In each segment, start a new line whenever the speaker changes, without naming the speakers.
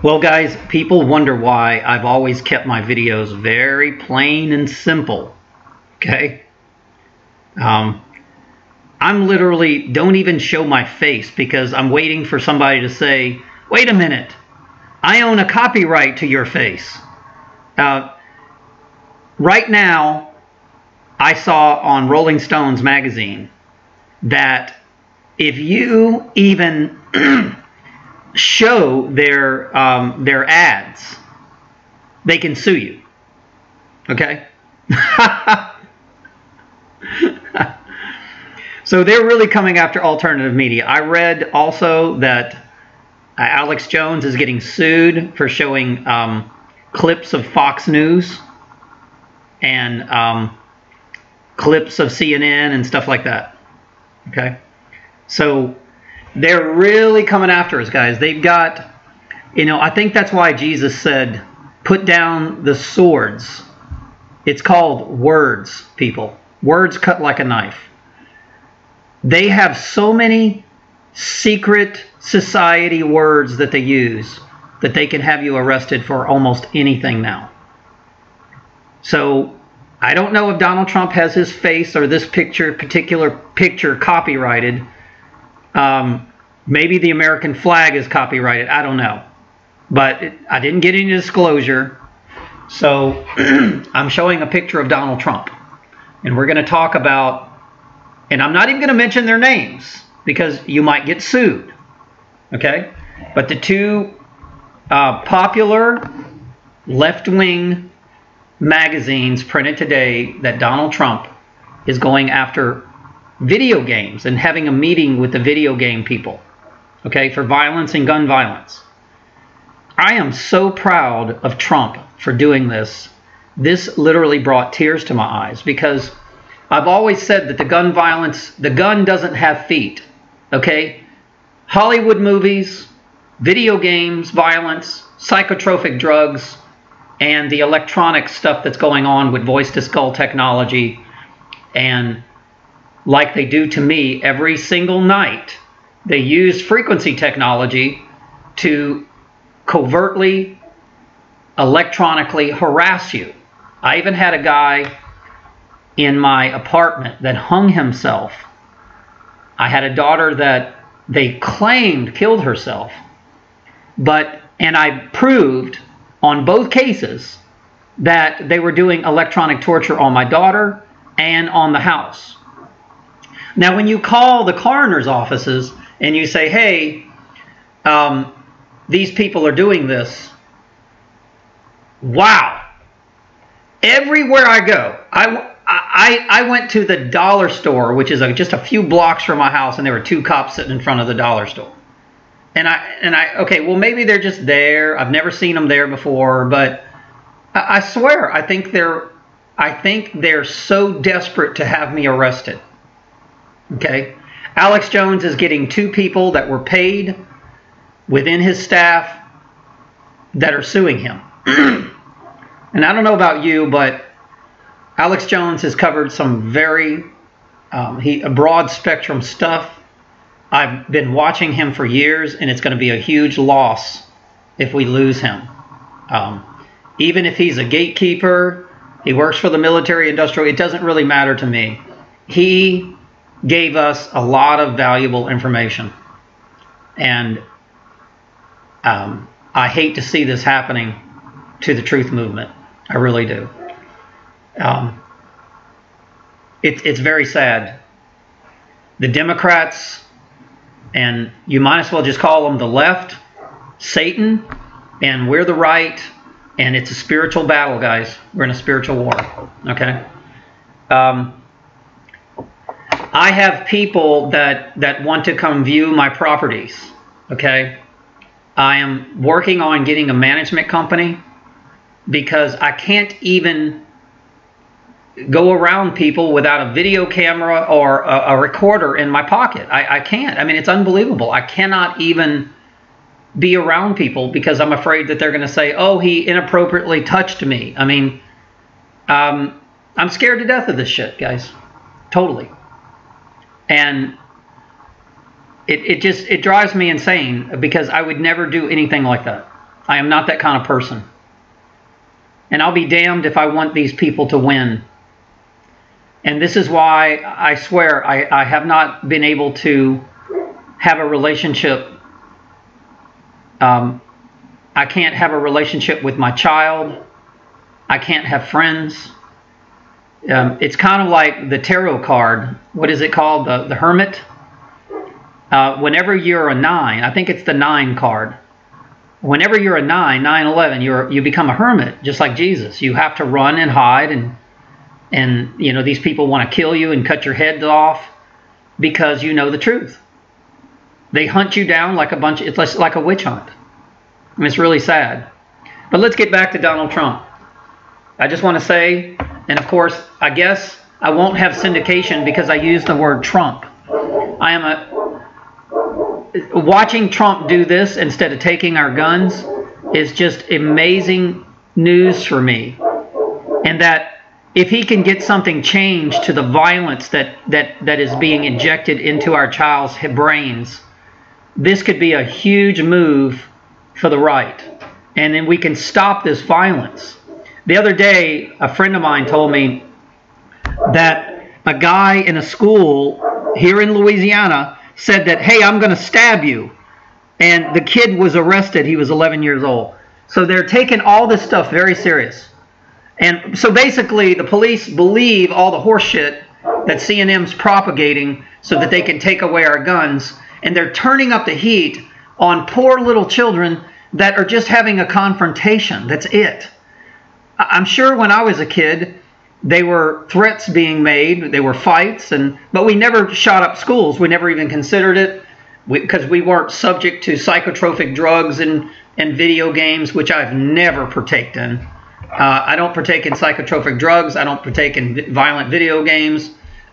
Well, guys, people wonder why I've always kept my videos very plain and simple. Okay? I'm literally don't even show my face because I'm waiting for somebody to say, wait a minute, I own a copyright to your face. Right now, I saw on Rolling Stones magazine that if you even show their ads, they can sue you. Okay? So they're really coming after alternative media. I read also that Alex Jones is getting sued for showing clips of Fox News and clips of CNN and stuff like that. Okay? So they're really coming after us, guys. They've got, I think that's why Jesus said, put down the swords. It's called words, people. Words cut like a knife. They have so many secret society words that they use that they can have you arrested for almost anything now. So I don't know if Donald Trump has his face or this particular picture copyrighted. Maybe the American flag is copyrighted. I don't know. But I didn't get any disclosure. So I'm showing a picture of Donald Trump. And we're going to talk about, and I'm not even going to mention their names because you might get sued. Okay? But the two popular left-wing magazines printed today that Donald Trump is going after video games and having a meeting with the video game people, okay, for violence and gun violence. I am so proud of Trump for doing this. This literally brought tears to my eyes because I've always said that the gun violence, the gun doesn't have feet, okay? Hollywood movies, video games, violence, psychotropic drugs, and the electronic stuff that's going on with voice-to-skull technology, and like they do to me every single night, they use frequency technology to covertly, electronically harass you. I even had a guy in my apartment that hung himself. I had a daughter that they claimed killed herself, and I proved on both cases that they were doing electronic torture on my daughter and on the house. Now, when you call the coroner's offices and you say, hey, these people are doing this, wow. Everywhere I go, I went to the dollar store, which is just a few blocks from my house, and there were two cops sitting in front of the dollar store. And okay, well, maybe they're just there. I've never seen them there before, but I swear, I think they're so desperate to have me arrested. Okay? Alex Jones is getting two people that were paid within his staff that are suing him. And I don't know about you, but Alex Jones has covered some very a broad spectrum stuff. I've been watching him for years, and it's going to be a huge loss if we lose him. Even if he's a gatekeeper, he works for the military industrial, it doesn't really matter to me. He gave us a lot of valuable information. And I hate to see this happening to the truth movement. I really do. It's very sad. The Democrats, and you might as well just call them the left, Satan, and we're the right, and it's a spiritual battle, guys. We're in a spiritual war, okay? I have people that want to come view my properties, okay? I am working on getting a management company because I can't even go around people without a video camera or a recorder in my pocket. I can't. I mean, it's unbelievable. I cannot even be around people because I'm afraid that they're going to say, oh, he inappropriately touched me. I mean, I'm scared to death of this shit, guys. Totally. And it drives me insane because I would never do anything like that. I am not that kind of person. And I'll be damned if I want these people to win. And this is why I swear I have not been able to have a relationship. I can't have a relationship with my child. I can't have friends. It's kind of like the tarot card. What is it called? The Hermit. Whenever you're a 9, I think it's the 9 card. Whenever you're a 9, 9/11, you become a hermit, just like Jesus. You have to run and hide, and you know, these people want to kill you and cut your head off because you know the truth. They hunt you down like a bunch. It's like a witch hunt. I mean, it's really sad. But let's get back to Donald Trump. I just want to say, and of course, I guess I won't have syndication because I use the word Trump. Watching Trump do this instead of taking our guns is just amazing news for me. And that if he can get something changed to the violence that is being injected into our child's brains, this could be a huge move for the right. And then we can stop this violence. The other day, a friend of mine told me that a guy in a school here in Louisiana said that, hey, I'm going to stab you. And the kid was arrested. He was 11 years old. So they're taking all this stuff very serious. And so basically the police believe all the horse shit that CNM's propagating so that they can take away our guns. And they're turning up the heat on poor little children that are just having a confrontation. That's it. I'm sure when I was a kid, there were threats being made, there were fights, but we never shot up schools. We never even considered it because we weren't subject to psychotropic drugs and video games, which I've never partaked in. I don't partake in psychotropic drugs. I don't partake in violent video games.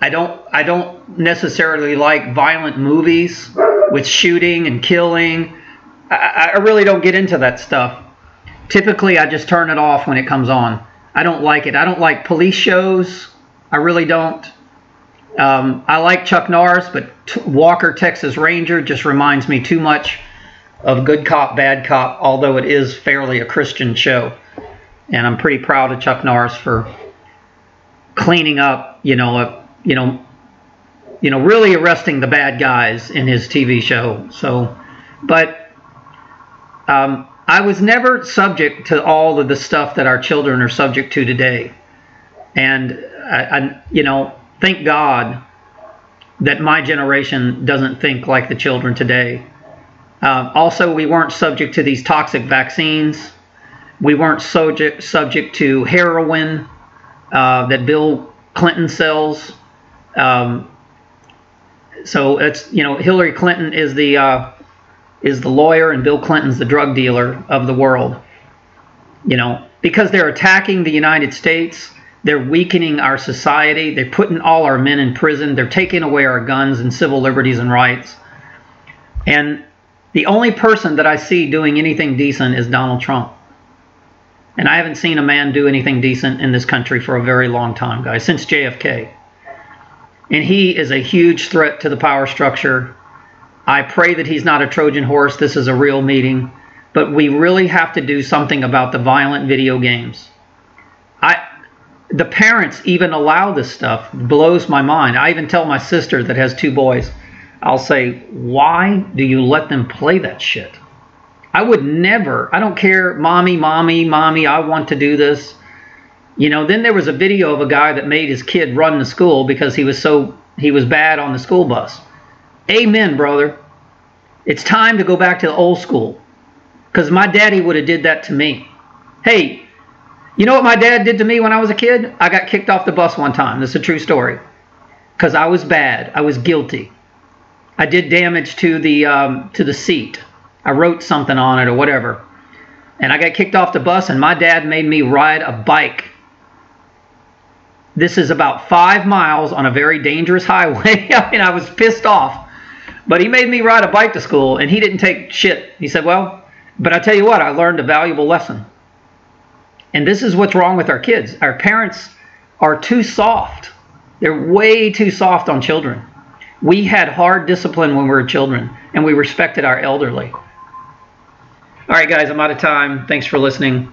I don't necessarily like violent movies with shooting and killing. I really don't get into that stuff. Typically, I just turn it off when it comes on. I don't like it. I don't like police shows. I really don't. I like Chuck Norris, but Walker, Texas Ranger just reminds me too much of Good Cop, Bad Cop, although it is fairly a Christian show. And I'm pretty proud of Chuck Norris for cleaning up, really arresting the bad guys in his TV show. So, but I was never subject to all of the stuff that our children are subject to today. And, thank God that my generation doesn't think like the children today. Also, we weren't subject to these toxic vaccines. We weren't subject to heroin that Bill Clinton sells. So it's, Hillary Clinton is the lawyer and Bill Clinton's the drug dealer of the world. Because they're attacking the United States, they're weakening our society, they're putting all our men in prison, they're taking away our guns and civil liberties and rights. And the only person that I see doing anything decent is Donald Trump. And I haven't seen a man do anything decent in this country for a very long time, guys, since JFK. And he is a huge threat to the power structure. I pray that he's not a Trojan horse. This is a real meeting. But we really have to do something about the violent video games. The parents even allow this stuff. It blows my mind. I even tell my sister that has 2 boys, I'll say, why do you let them play that shit? I would never. I don't care, mommy, I want to do this. Then there was a video of a guy that made his kid run to school because he was bad on the school bus. Amen, brother. It's time to go back to the old school. Because my daddy would have did that to me. Hey, you know what my dad did to me when I was a kid? I got kicked off the bus one time. This is a true story. Because I was bad. I was guilty. I did damage to the seat. I wrote something on it or whatever. And I got kicked off the bus and my dad made me ride a bike. This is about 5 miles on a very dangerous highway. I mean, I was pissed off. But he made me ride a bike to school, and he didn't take shit. He said, well, but I tell you what, I learned a valuable lesson. And this is what's wrong with our kids. Our parents are too soft. They're way too soft on children. We had hard discipline when we were children, and we respected our elderly. All right, guys, I'm out of time. Thanks for listening.